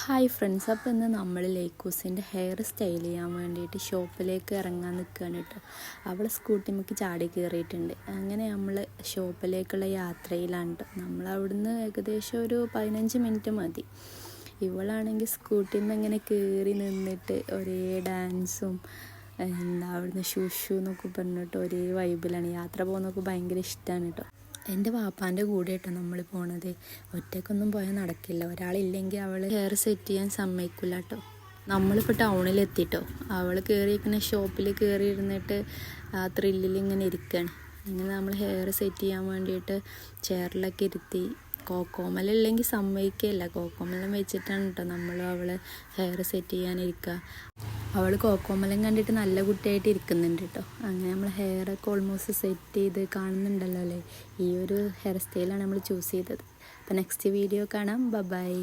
Hi friends, അപ്പോൾ ഇന്ന് നമ്മൾ ലേക്കൂസിൻ്റെ ഹെയർ സ്റ്റൈൽ ചെയ്യാൻ വേണ്ടിയിട്ട് ഷോപ്പിലേക്ക് ഇറങ്ങാൻ നിൽക്കുകയാണ് കേട്ടോ. അവൾ സ്കൂട്ടിമ്മക്ക് ചാടി കയറിയിട്ടുണ്ട്. അങ്ങനെ നമ്മൾ ഷോപ്പിലേക്കുള്ള യാത്രയിലാണ് കേട്ടോ. നമ്മൾ അവിടുന്ന് ഏകദേശം ഒരു 15 മിനിറ്റ് മതി. ഇവളാണെങ്കിൽ സ്കൂട്ടിന്ന് ഇങ്ങനെ കയറി നിന്നിട്ട് ഒരേ ഡാൻസും അവിടുന്ന് ഷൂ എന്നൊക്കെ പറഞ്ഞിട്ട് ഒരേ വൈബിലാണ്. യാത്ര പോകുന്നതൊക്കെ ഭയങ്കര ഇഷ്ടമാണ് കേട്ടോ. എൻ്റെ വാപ്പാൻ്റെ കൂടെ കേട്ടോ നമ്മൾ പോണത്. ഒറ്റയ്ക്കൊന്നും പോയാൽ നടക്കില്ല. ഒരാളില്ലെങ്കിൽ അവൾ ഹെയർ സെറ്റ് ചെയ്യാൻ സമ്മതിക്കില്ല കേട്ടോ. നമ്മളിപ്പോൾ ടൗണിലെത്തിട്ടോ. അവൾ കയറിയിരിക്കുന്ന ഷോപ്പിൽ കയറി ഇരുന്നിട്ട് ആ ത്രില്ലിൽ ഇങ്ങനെ ഇരിക്കുകയാണ്. അങ്ങനെ നമ്മൾ ഹെയർ സെറ്റ് ചെയ്യാൻ വേണ്ടിയിട്ട് ചെയറിലൊക്കെ ഇരുത്തി. കോക്കോമല്ലെങ്കിൽ സമ്മതിക്കുകയില്ല. കോക്കോമലം വെച്ചിട്ടാണ് കേട്ടോ നമ്മൾ അവളെ ഹെയർ സെറ്റ് ചെയ്യാനിരിക്കുക. അവൾ കോക്കോമലം കണ്ടിട്ട് നല്ല കുട്ടിയായിട്ട് ഇരിക്കുന്നുണ്ട് കേട്ടോ. അങ്ങനെ നമ്മൾ ഹെയറൊക്കെ ഓൾമോസ്റ്റ് സെറ്റ് ചെയ്ത് കാണുന്നുണ്ടല്ലോ അല്ലേ. ഈ ഒരു ഹെയർ സ്റ്റൈലാണ് നമ്മൾ ചൂസ് ചെയ്തത്. അപ്പോൾ നെക്സ്റ്റ് വീഡിയോ കാണാം. ബൈ.